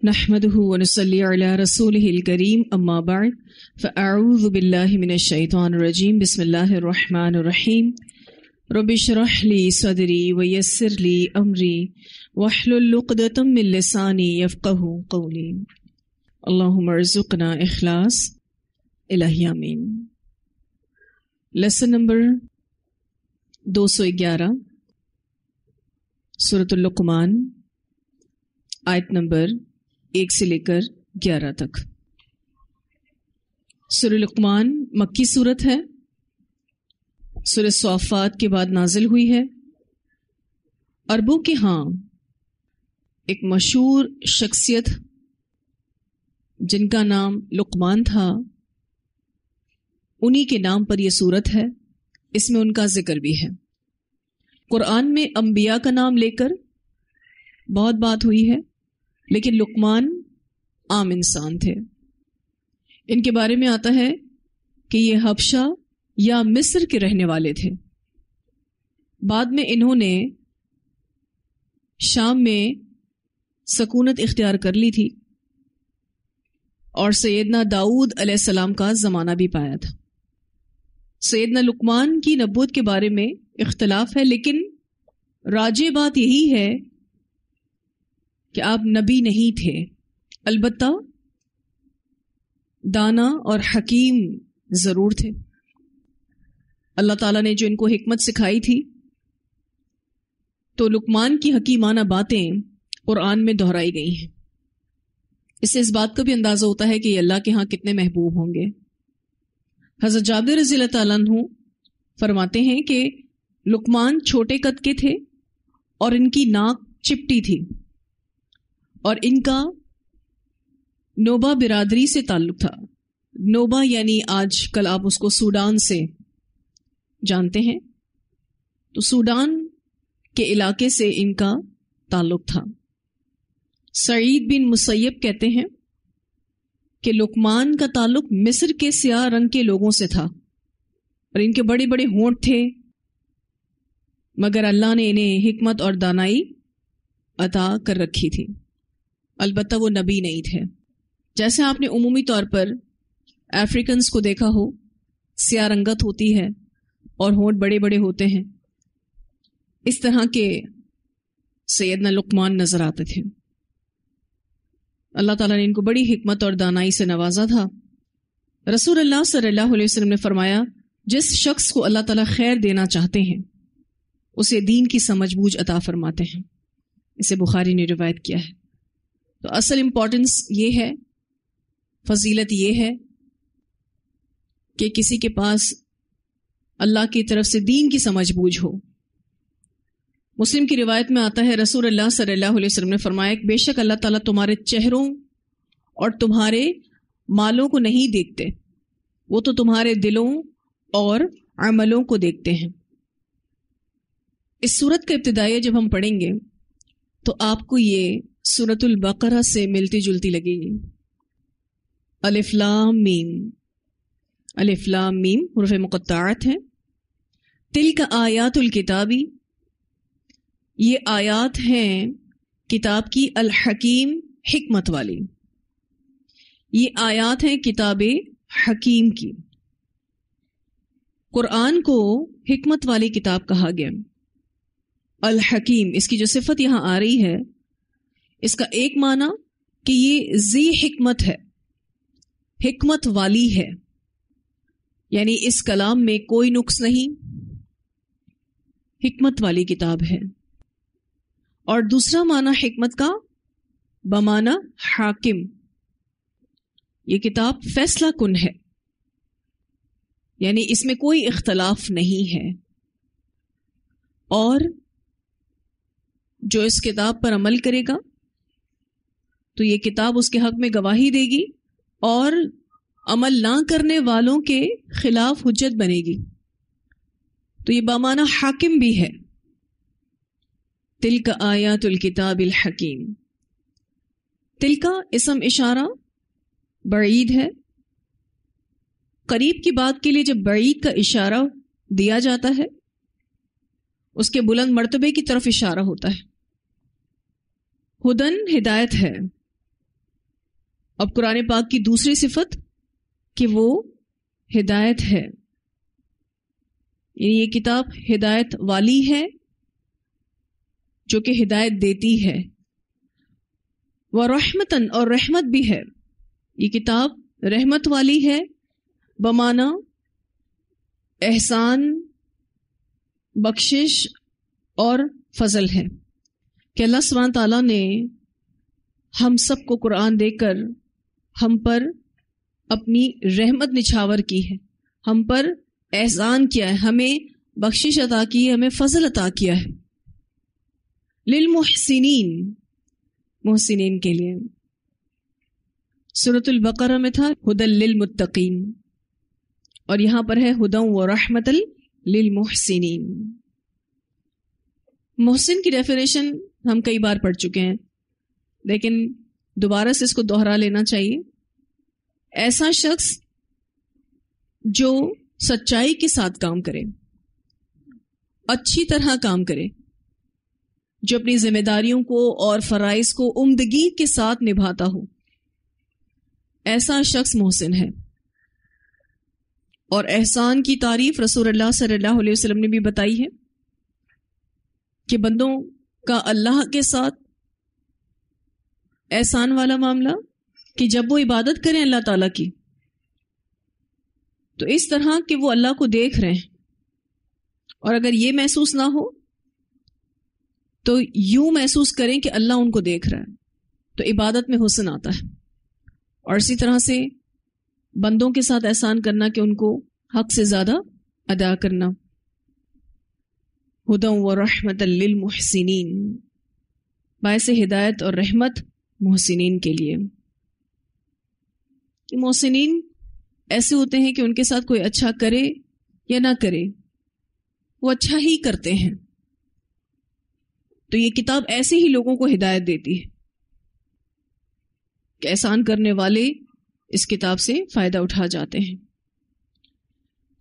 نحمده ونصلي على رسوله الكريم اما بعد فاعوذ بالله من الشيطان الرجيم بسم الله الرحمن الرحيم رب اشرح لي صدري ويسر لي امري واحلل عقدة من لساني يفقهوا قولي اللهم ارزقنا اخلاص الہی آمین۔ لیسن نمبر 211 سورۃ اللقمان، آیت نمبر 1 سے لے کر 11 تک۔ سورہ لقمان مکی صورت ہے، سورہ صافات کے بعد نازل ہوئی ہے۔ عربوں کے ہاں ایک مشہور شخصیت جن کا نام لقمان تھا، انہی کے نام پر یہ صورت ہے، اس میں ان کا ذکر بھی ہے۔ قرآن میں انبیاء کا نام لے کر بہت بات ہوئی ہے، لیکن لقمان عام انسان تھے۔ ان کے بارے میں آتا ہے کہ یہ حبشہ یا مصر کے رہنے والے تھے۔ بعد میں انہوں نے شام میں سکونت اختیار کر لی تھی اور سیدنا داؤد علیہ السلام کا زمانہ بھی پایا تھا۔ سیدنا لقمان کی نبوت کے بارے میں اختلاف ہے، لیکن راجح بات یہی ہے کہ آپ نبی نہیں تھے، البتہ دانا اور حکیم ضرور تھے۔ اللہ تعالیٰ نے جو ان کو حکمت سکھائی تھی، تو لقمان کی حکیمانہ باتیں قرآن میں دہرائی گئی ہیں۔ اس سے اس بات کا بھی اندازہ ہوتا ہے کہ یہ اللہ کے ہاں کتنے محبوب ہوں گے۔ حضرت جابر رضی اللہ تعالیٰ عنہ فرماتے ہیں کہ لقمان چھوٹے قد کے تھے اور ان کی ناک چپٹی تھی، اور ان کا نوبہ برادری سے تعلق تھا۔ نوبہ یعنی آج کل آپ اس کو سوڈان سے جانتے ہیں، تو سوڈان کے علاقے سے ان کا تعلق تھا۔ سعید بن مسیب کہتے ہیں کہ لقمان کا تعلق مصر کے سیاہ رنگ کے لوگوں سے تھا، اور ان کے بڑے بڑے ہونٹ تھے، مگر اللہ نے انہیں حکمت اور دانائی عطا کر رکھی تھی۔ البتہ وہ نبی نہیں تھے۔ جیسے آپ نے عمومی طور پر افریقنز کو دیکھا ہو، سیاہ رنگت ہوتی ہے اور ہونٹ بڑے بڑے ہوتے ہیں، اس طرح کے سیدنا لقمان نظر آتے تھے۔ اللہ تعالیٰ نے ان کو بڑی حکمت اور دانائی سے نوازا تھا۔ رسول اللہ صلی اللہ علیہ وسلم نے فرمایا، جس شخص کو اللہ تعالیٰ خیر دینا چاہتے ہیں اسے دین کی سمجھ بوجھ عطا فرماتے ہیں۔ اسے بخاری نے روایت کیا ہے۔ تو اصل امپورٹنس یہ ہے، فضیلت یہ ہے کہ کسی کے پاس اللہ کی طرف سے دین کی سمجھ بوجھ ہو۔ مسلم کی روایت میں آتا ہے، رسول اللہ صلی اللہ علیہ وسلم نے فرمایا، بے شک اللہ تعالیٰ تمہارے چہروں اور تمہارے مالوں کو نہیں دیکھتے، وہ تو تمہارے دلوں اور عملوں کو دیکھتے ہیں۔ اس سورت کا ابتدائیہ جب ہم پڑھیں گے تو آپ کو یہ سورۃ البقرہ سے ملتی جلتی لگے گی۔ الف لام میم، الف لام میم حروف مقطعات ہیں۔ تلک آیات الکتابی، یہ آیات ہیں کتاب کی، الحکیم حکمت والی، یہ آیات ہیں کتاب حکیم کی۔ قرآن کو حکمت والی کتاب کہا گیا۔ الحکیم، اس کی جو صفت یہاں آ رہی ہے، اس کا ایک معنی کہ یہ ذی حکمت ہے، حکمت والی ہے، یعنی اس کلام میں کوئی نقص نہیں، حکمت والی کتاب ہے۔ اور دوسرا معنی حکمت کا بمعنی حاکم، یہ کتاب فیصلہ کن ہے، یعنی اس میں کوئی اختلاف نہیں ہے، اور جو اس کتاب پر عمل کرے گا تو یہ کتاب اس کے حق میں گواہی دے گی، اور عمل نہ کرنے والوں کے خلاف حجت بنے گی۔ تو یہ بمعنی حاکم بھی ہے۔ تلک آیات الکتاب الحکیم، تلکا اسم اشارہ بعید ہے۔ قریب کی بات کے لیے جب بعید کا اشارہ دیا جاتا ہے اس کے بلند مرتبے کی طرف اشارہ ہوتا ہے۔ ہدن ہدایت ہے، اب قرآن پاک کی دوسری صفت کہ وہ ہدایت ہے، یعنی یہ کتاب ہدایت والی ہے جو کہ ہدایت دیتی ہے، وَرَحْمَةً اور رحمت بھی ہے، یہ کتاب رحمت والی ہے بمعنی احسان، بخشش اور فضل ہے، کہ اللہ سبحانہ تعالیٰ نے ہم سب کو قرآن دے کر ہم پر اپنی رحمت نچھاور کی ہے، ہم پر احسان کیا ہے، ہمیں بخشش عطا کی ہے، ہمیں فضل عطا کیا ہے، للمحسنین، محسنین کے لیے۔ سورۃ البقرہ میں تھا ہدی للمتقین، اور یہاں پر ہے ہدی ورحمۃ للمحسنین۔ محسن کی ڈیفینیشن ہم کئی بار پڑھ چکے ہیں، لیکن دوبارہ سے اس کو دوہرا لینا چاہیے۔ ایسا شخص جو سچائی کے ساتھ کام کرے، اچھی طرح کام کرے، جو اپنی ذمہ داریوں کو اور فرائض کو عمدگی کے ساتھ نبھاتا ہو، ایسا شخص محسن ہے۔ اور احسان کی تعریف رسول اللہ صلی اللہ علیہ وسلم نے بھی بتائی ہے کہ بندوں کا اللہ کے ساتھ احسان والا معاملہ کہ جب وہ عبادت کریں اللہ تعالیٰ کی تو اس طرح کہ وہ اللہ کو دیکھ رہے ہیں، اور اگر یہ محسوس نہ ہو تو یوں محسوس کریں کہ اللہ ان کو دیکھ رہا ہے، تو عبادت میں حسن آتا ہے۔ اور اسی طرح سے بندوں کے ساتھ احسان کرنا کہ ان کو حق سے زیادہ ادا کرنا۔ ہدی ورحمۃ للمحسنین، باعث ہدایت اور رحمت محسنین کے لیے۔ محسنین ایسے ہوتے ہیں کہ ان کے ساتھ کوئی اچھا کرے یا نہ کرے وہ اچھا ہی کرتے ہیں، تو یہ کتاب ایسے ہی لوگوں کو ہدایت دیتی ہے کہ احسان کرنے والے اس کتاب سے فائدہ اٹھا جاتے ہیں۔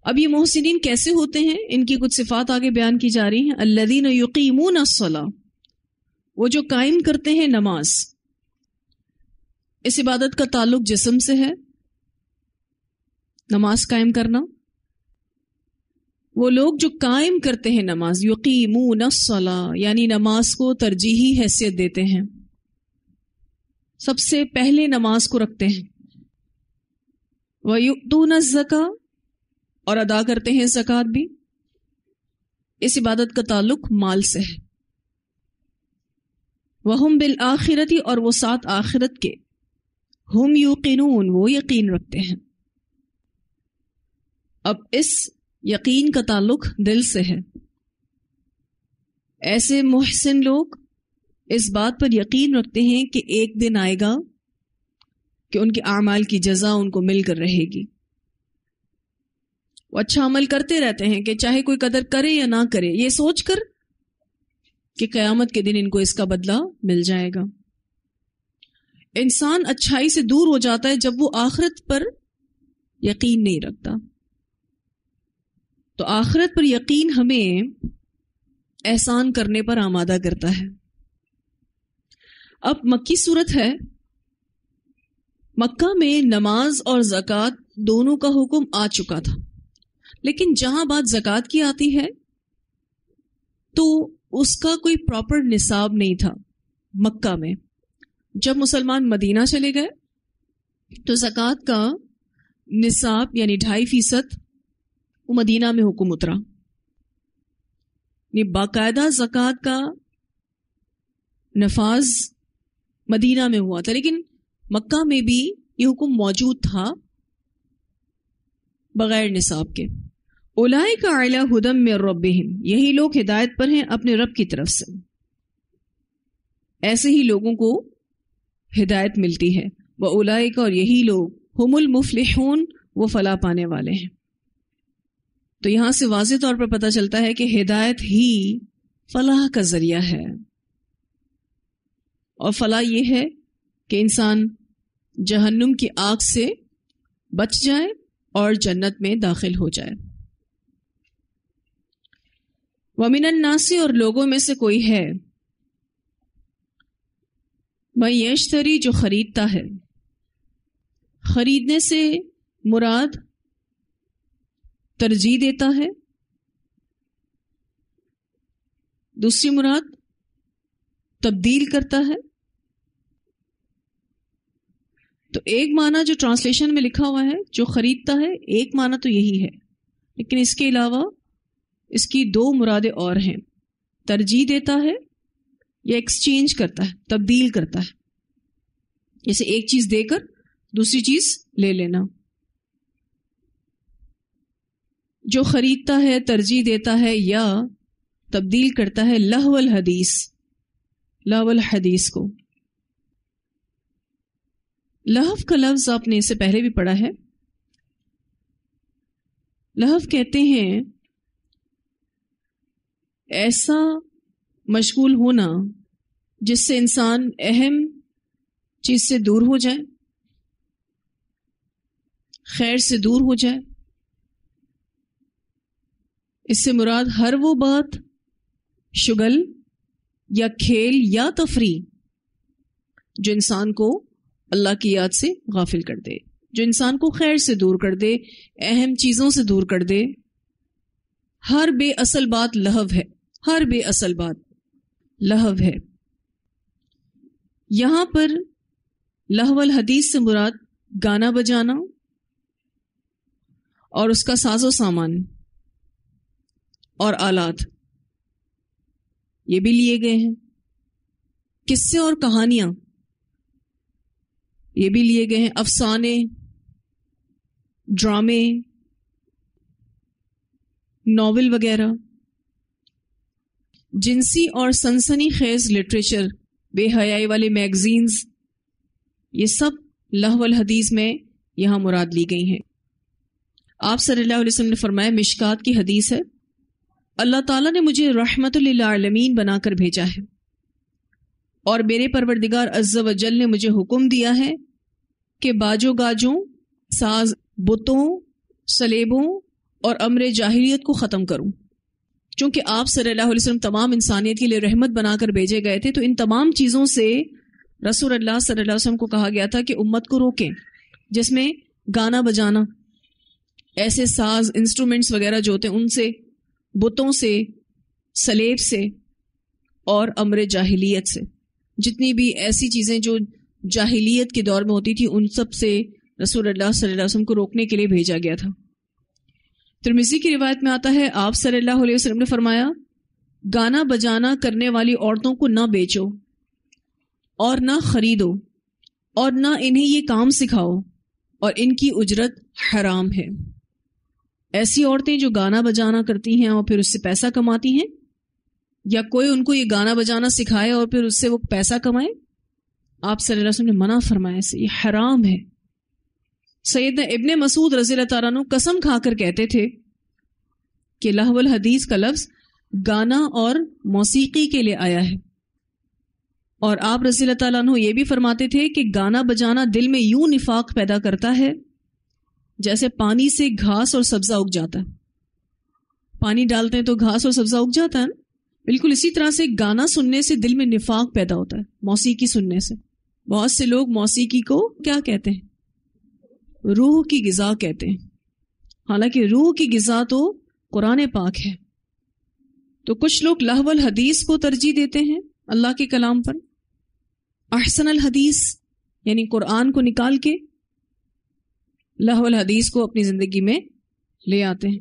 اب یہ محسنین کیسے ہوتے ہیں، ان کی کچھ صفات آگے بیان کی جا رہی ہیں۔ الذین یقیمون الصلاۃ، وہ جو قائم کرتے ہیں نماز۔ اس عبادت کا تعلق جسم سے ہے، نماز قائم کرنا۔ وہ لوگ جو قائم کرتے ہیں نماز، یقیمون الصلاۃ یعنی نماز کو ترجیحی حیثیت دیتے ہیں، سب سے پہلے نماز کو رکھتے ہیں۔ وَيُؤْتُونَ الزَّكَاةَ اور ادا کرتے ہیں زکوٰۃ بھی۔ اس عبادت کا تعلق مال سے ہے۔ وَهُمْ بِالْآخِرَةِ اور وہ ساتھ آخرت کے، ہم یوقنون وہ یقین رکھتے ہیں۔ اب اس یقین کا تعلق دل سے ہے۔ ایسے محسن لوگ اس بات پر یقین رکھتے ہیں کہ ایک دن آئے گا کہ ان کے اعمال کی جزا ان کو مل کر رہے گی۔ وہ اچھا عمل کرتے رہتے ہیں کہ چاہے کوئی قدر کرے یا نہ کرے، یہ سوچ کر کہ قیامت کے دن ان کو اس کا بدلہ مل جائے گا۔ انسان اچھائی سے دور ہو جاتا ہے جب وہ آخرت پر یقین نہیں رکھتا۔ تو آخرت پر یقین ہمیں احسان کرنے پر آمادہ کرتا ہے۔ اب مکی صورت ہے، مکہ میں نماز اور زکوٰۃ دونوں کا حکم آ چکا تھا، لیکن جہاں بات زکوٰۃ کی آتی ہے تو اس کا کوئی پراپر نصاب نہیں تھا مکہ میں۔ جب مسلمان مدینہ چلے گئے تو زکوٰۃ کا نصاب یعنی 2.5% وہ مدینہ میں حکم اترا، یعنی باقاعدہ زکوٰۃ کا نفاذ مدینہ میں ہوا تھا، لیکن مکہ میں بھی یہ حکم موجود تھا بغیر نصاب کے۔ اولئک علی ھدی من ربہم، یہی لوگ ہدایت پر ہیں اپنے رب کی طرف سے، ایسے ہی لوگوں کو ہدایت ملتی ہے۔ واولئک اور یہی لوگ ھم المفلحون، وہ فلاح پانے والے ہیں۔ تو یہاں سے واضح طور پر پتہ چلتا ہے کہ ہدایت ہی فلاح کا ذریعہ ہے، اور فلاح یہ ہے کہ انسان جہنم کی آگ سے بچ جائے اور جنت میں داخل ہو جائے۔ وَمِنَ النَّاسِ اور لوگوں میں سے کوئی ہے، مَن یشتری جو خریدتا ہے، خریدنے سے مراد ترجیح دیتا ہے، دوسری مراد تبدیل کرتا ہے۔ تو ایک معنی جو ٹرانسلیشن میں لکھا ہوا ہے جو خریدتا ہے، ایک معنی تو یہی ہے، لیکن اس کے علاوہ اس کی دو مرادیں اور ہیں، ترجیح دیتا ہے یا ایکسچینج کرتا ہے، تبدیل کرتا ہے، جیسے ایک چیز دے کر دوسری چیز لے لینا۔ جو خریدتا ہے، ترجیح دیتا ہے یا تبدیل کرتا ہے لہو الحدیث، لہو الحدیث کو۔ لہو کا لفظ آپ نے اس سے پہلے بھی پڑھا ہے۔ لہو کہتے ہیں ایسا مشغول ہونا جس سے انسان اہم چیز سے دور ہو جائے، خیر سے دور ہو جائے۔ اس سے مراد ہر وہ بات، شغل یا کھیل یا تفریح جو انسان کو اللہ کی یاد سے غافل کر دے، جو انسان کو خیر سے دور کر دے، اہم چیزوں سے دور کر دے۔ ہر بے اصل بات لہو ہے، ہر بے اصل بات لہو ہے۔ یہاں پر لہو الحدیث سے مراد گانا بجانا اور اس کا ساز و سامان اور آلات یہ بھی لیے گئے ہیں۔ قصے اور کہانیاں یہ بھی لیے گئے ہیں، افسانے، ڈرامے، ناول وغیرہ، جنسی اور سنسنی خیز لٹریچر، بے حیائی والے میگزینز، یہ سب لہو الحدیث میں یہاں مراد لی گئی ہیں۔ آپ صلی اللہ علیہ وسلم نے فرمایا، مشکات کی حدیث ہے، اللہ تعالیٰ نے مجھے رحمت للعالمین بنا کر بھیجا ہے، اور میرے پروردگار عز و جل نے مجھے حکم دیا ہے کہ باجوں گاجوں، ساز، بتوں، سلیبوں اور امر جاہلیت کو ختم کروں۔ چونکہ آپ صلی اللہ علیہ وسلم تمام انسانیت کے لیے رحمت بنا کر بھیجے گئے تھے، تو ان تمام چیزوں سے رسول اللہ صلی اللہ علیہ وسلم کو کہا گیا تھا کہ امت کو روکیں، جس میں گانا بجانا، ایسے ساز، انسٹرومنٹس وغیرہ جو ہوتے ہیں ان سے، بتوں سے، سلیب سے اور امر جاہلیت سے، جتنی بھی ایسی چیزیں جو جاہلیت کے دور میں ہوتی تھی ان سب سے رسول اللہ صلی اللہ علیہ وسلم کو روکنے کے لیے بھیجا گیا تھا۔ ترمذی کی روایت میں آتا ہے، آپ صلی اللہ علیہ وسلم نے فرمایا، گانا بجانا کرنے والی عورتوں کو نہ بیچو اور نہ خریدو اور نہ انہیں یہ کام سکھاؤ، اور ان کی اجرت حرام ہے۔ ایسی عورتیں جو گانا بجانا کرتی ہیں اور پھر اس سے پیسہ کماتی ہیں، یا کوئی ان کو یہ گانا بجانا سکھائے اور پھر اس سے وہ پیسہ کمائے، آپ صلی اللہ علیہ وسلم نے منع فرمایا سے، یہ حرام ہے۔ سیدنا ابن مسعود رضی اللہ تعالیٰ عنہ قسم کھا کر کہتے تھے کہ لہو الحدیث کا لفظ گانا اور موسیقی کے لیے آیا ہے، اور آپ رضی اللہ تعالیٰ عنہ یہ بھی فرماتے تھے کہ گانا بجانا دل میں یوں نفاق پیدا کرتا ہے جیسے پانی سے گھاس اور سبزہ اگ جاتا ہے۔ پانی ڈالتے ہیں تو گھاس اور سبزہ اگ جاتا ہے نا؟ بالکل اسی طرح سے گانا سننے سے دل میں نفاق پیدا ہوتا ہے، موسیقی سننے سے۔ بہت سے لوگ موسیقی کو کیا کہتے ہیں؟ روح کی غذا کہتے ہیں، حالانکہ روح کی غذا تو قرآن پاک ہے۔ تو کچھ لوگ لہو الحدیث کو ترجیح دیتے ہیں اللہ کے کلام پر، احسن الحدیث یعنی قرآن کو نکال کے لہو الحدیث کو اپنی زندگی میں لے آتے ہیں۔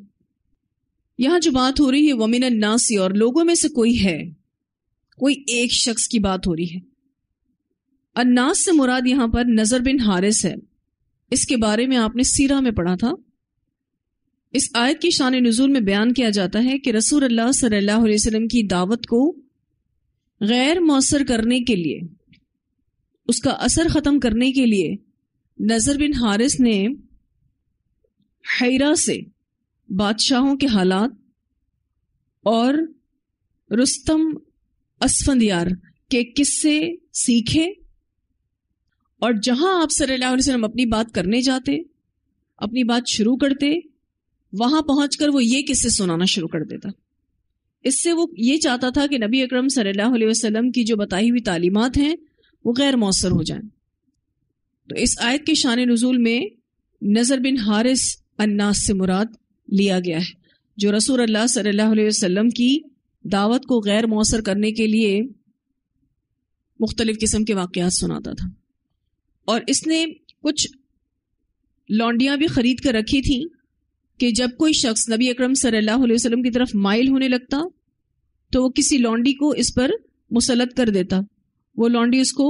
یہاں جو بات ہو رہی ہے وَمِنَ النَّاسِ، اور لوگوں میں سے کوئی ہے، کوئی ایک شخص کی بات ہو رہی ہے۔ الناس سے مراد یہاں پر نضر بن حارث ہے، اس کے بارے میں آپ نے سیرہ میں پڑھا تھا۔ اس آیت کی شان نزول میں بیان کیا جاتا ہے کہ رسول اللہ صلی اللہ علیہ وسلم کی دعوت کو غیر مؤثر کرنے کے لیے، اس کا اثر ختم کرنے کے لیے نضر بن حارث نے حیرہ سے بادشاہوں کے حالات اور رستم اسفندیار کے قصے سیکھے، اور جہاں آپ صلی اللہ علیہ وسلم اپنی بات کرنے جاتے، اپنی بات شروع کرتے، وہاں پہنچ کر وہ یہ قصے سنانا شروع کر دیتا۔ اس سے وہ یہ چاہتا تھا کہ نبی اکرم صلی اللہ علیہ وسلم کی جو بتائی ہوئی تعلیمات ہیں وہ غیر مؤثر ہو جائیں، تو اس آیت کے شان نزول میں نضر بن حارث الناس سے مراد لیا گیا ہے، جو رسول اللہ صلی اللہ علیہ وسلم کی دعوت کو غیر مؤثر کرنے کے لیے مختلف قسم کے واقعات سناتا تھا، اور اس نے کچھ لونڈیاں بھی خرید کر رکھی تھیں کہ جب کوئی شخص نبی اکرم صلی اللہ علیہ وسلم کی طرف مائل ہونے لگتا تو وہ کسی لونڈی کو اس پر مسلط کر دیتا، وہ لونڈی اس کو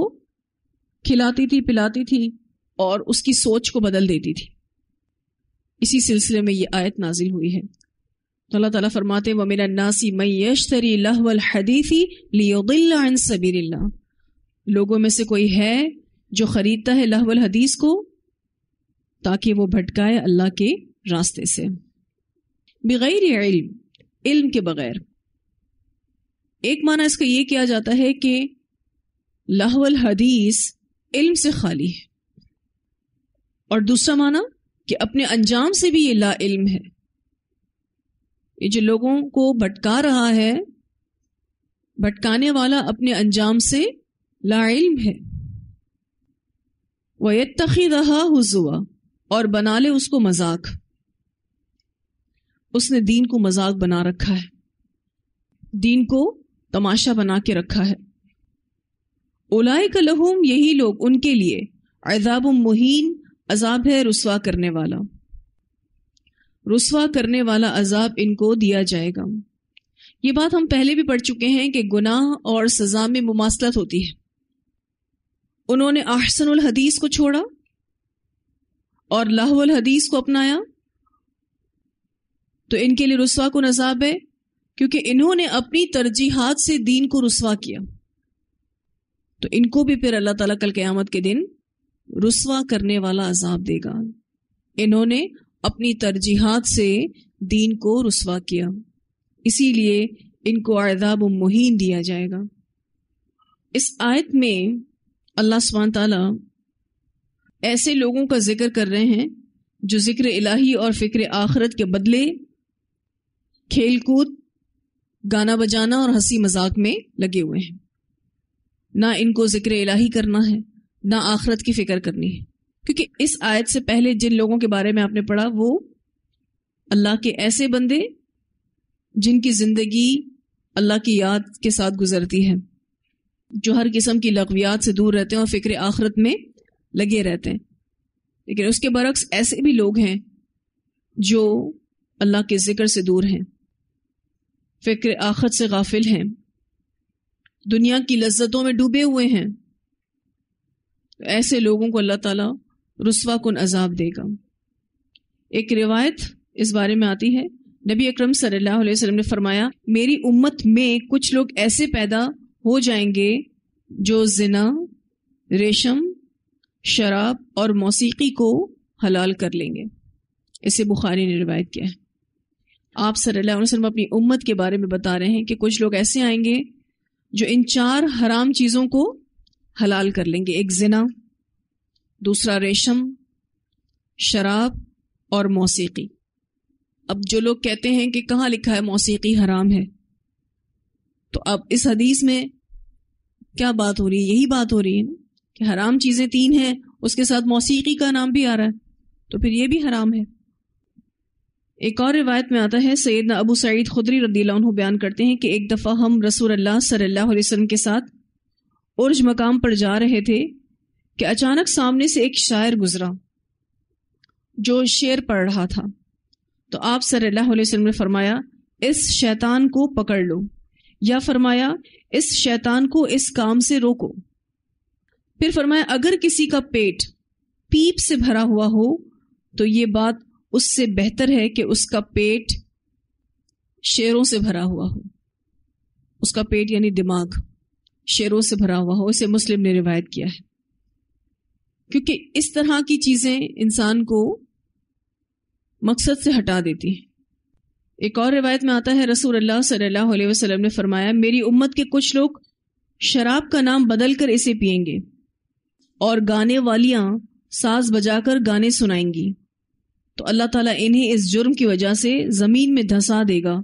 کھلاتی تھی، پلاتی تھی اور اس کی سوچ کو بدل دیتی تھی۔ اسی سلسلے میں یہ آیت نازل ہوئی ہے۔ تو اللہ تعالیٰ فرماتے ہیں وَمِنَ النَّاسِ مَن يَشْتَرِي لَهْوَ الْحَدِيثِ لِيُضِلَّ عَن سَبِيلِ اللَّهِ، لوگوں میں سے کوئی ہے جو خریدتا ہے لہو الحدیث کو تاکہ وہ بھٹکائے اللہ کے راستے سے، بغیر علم، علم کے بغیر۔ ایک معنی اس کا یہ کیا جاتا ہے کہ لہو الحدیث علم سے خالی ہے، اور دوسرا معنی کہ اپنے انجام سے بھی یہ لا علم ہے، یہ جو لوگوں کو بھٹکا رہا ہے، بھٹکانے والا اپنے انجام سے لا علم ہے۔ وَيَتَّخِذَهَا هُزُوًا، اور بنا لے اس کو مذاق، اس نے دین کو مذاق بنا رکھا ہے، دین کو تماشا بنا کے رکھا ہے۔ اولئک لہم، یہی لوگ ان کے لیے، عذاب مہین، عذاب ہے رسوا کرنے والا، رسوا کرنے والا عذاب ان کو دیا جائے گا۔ یہ بات ہم پہلے بھی پڑھ چکے ہیں کہ گناہ اور سزا میں مماثلت ہوتی ہے۔ انہوں نے احسن الحدیث کو چھوڑا اور لہو الحدیث کو اپنایا تو ان کے لیے رسوا کن عذاب ہے، کیونکہ انہوں نے اپنی ترجیحات سے دین کو رسوا کیا، تو ان کو بھی پھر اللہ تعالیٰ کل قیامت کے دن رسوا کرنے والا عذاب دے گا۔ انہوں نے اپنی ترجیحات سے دین کو رسوا کیا، اسی لیے ان کو عذاب مہین دیا جائے گا۔ اس آیت میں اللہ سبحانہ تعالیٰ ایسے لوگوں کا ذکر کر رہے ہیں جو ذکر الہی اور فکر آخرت کے بدلے کھیل کود، گانا بجانا اور ہنسی مذاق میں لگے ہوئے ہیں۔ نہ ان کو ذکر الہی کرنا ہے، نہ آخرت کی فکر کرنی ہے، کیونکہ اس آیت سے پہلے جن لوگوں کے بارے میں آپ نے پڑھا وہ اللہ کے ایسے بندے جن کی زندگی اللہ کی یاد کے ساتھ گزرتی ہے، جو ہر قسم کی لغویات سے دور رہتے ہیں اور فکر آخرت میں لگے رہتے ہیں۔ لیکن اس کے برعکس ایسے بھی لوگ ہیں جو اللہ کے ذکر سے دور ہیں، فکر آخرت سے غافل ہیں، دنیا کی لذتوں میں ڈوبے ہوئے ہیں، ایسے لوگوں کو اللہ تعالیٰ رسوا کن عذاب دے گا۔ ایک روایت اس بارے میں آتی ہے، نبی اکرم صلی اللہ علیہ وسلم نے فرمایا، میری امت میں کچھ لوگ ایسے پیدا ہو جائیں گے جو زنا، ریشم، شراب اور موسیقی کو حلال کر لیں گے۔ اسے بخاری نے روایت کیا ہے۔ آپ صلی اللہ علیہ وسلم اپنی امت کے بارے میں بتا رہے ہیں کہ کچھ لوگ ایسے آئیں گے جو ان 4 حرام چیزوں کو حلال کر لیں گے، ایک زنا، دوسرا ریشم، شراب اور موسیقی۔ اب جو لوگ کہتے ہیں کہ کہاں لکھا ہے موسیقی حرام ہے، تو اب اس حدیث میں کیا بات ہو رہی ہے؟ یہی بات ہو رہی ہے کہ حرام چیزیں 3 ہیں، اس کے ساتھ موسیقی کا نام بھی آ رہا ہے، تو پھر یہ بھی حرام ہے۔ ایک اور روایت میں آتا ہے، سیدنا ابو سعید خدری رضی اللہ عنہ بیان کرتے ہیں کہ ایک دفعہ ہم رسول اللہ صلی اللہ علیہ وسلم کے ساتھ عرج مقام پر جا رہے تھے کہ اچانک سامنے سے ایک شاعر گزرا جو شعر پڑھ رہا تھا، تو آپ صلی اللہ علیہ وسلم نے فرمایا، اس شیطان کو پکڑ لو، یا فرمایا اس شیطان کو اس کام سے روکو۔ پھر فرمایا اگر کسی کا پیٹ پیپ سے بھرا ہوا ہو تو یہ بات اس سے بہتر ہے کہ اس کا پیٹ شیروں سے بھرا ہوا ہو، اس کا پیٹ یعنی دماغ شیروں سے بھرا ہوا ہو۔ اسے مسلم نے روایت کیا ہے، کیونکہ اس طرح کی چیزیں انسان کو مقصد سے ہٹا دیتی ہیں۔ ایک اور روایت میں آتا ہے، رسول اللہ صلی اللہ علیہ وسلم نے فرمایا، میری امت کے کچھ لوگ شراب کا نام بدل کر اسے پئیں گے اور گانے والیاں ساز بجا کر گانے سنائیں گی، تو اللہ تعالیٰ انہیں اس جرم کی وجہ سے زمین میں دھسا دے گا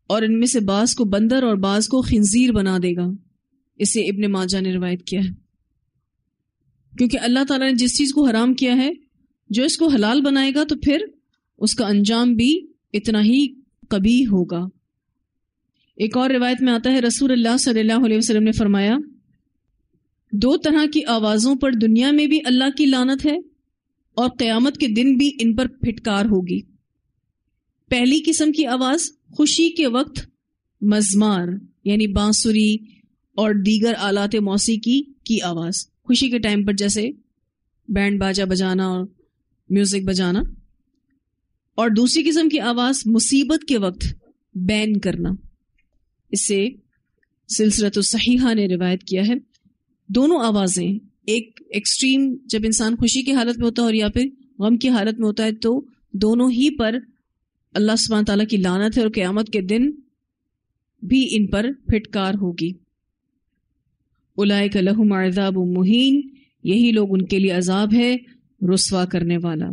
اور ان میں سے بعض کو بندر اور بعض کو خنزیر بنا دے گا۔ اسے ابن ماجہ نے روایت کیا ہے۔ کیونکہ اللہ تعالیٰ نے جس چیز کو حرام کیا ہے، جو اس کو حلال بنائے گا تو پھر اس کا انجام بھی اتنا ہی قبیح ہوگا۔ ایک اور روایت میں آتا ہے رسول اللہ صلی اللہ علیہ وسلم نے فرمایا، 2 طرح کی آوازوں پر دنیا میں بھی اللہ کی لعنت ہے اور قیامت کے دن بھی ان پر پھٹکار ہوگی۔ پہلی قسم کی آواز خوشی کے وقت مزمار یعنی بانسری اور دیگر آلات موسیقی کی آواز، خوشی کے ٹائم پر جیسے بینڈ باجا بجانا اور میوزک بجانا۔ اور دوسری قسم کی آواز مصیبت کے وقت بین کرنا۔ اس سے سلسلۃ الصحیحہ نے روایت کیا ہے، دونوں آوازیں ایک ایکسٹریم جب انسان خوشی کی حالت میں ہوتا ہے اور یا پھر غم کی حالت میں ہوتا ہے تو دونوں ہی پر اللہ سبحانہ تعالیٰ کی لعنت ہے اور قیامت کے دن بھی ان پر پھٹکار ہوگی۔ اولئک لہم عذاب مہین، یہی لوگ ان کے لیے عذاب ہے رسوا کرنے والا۔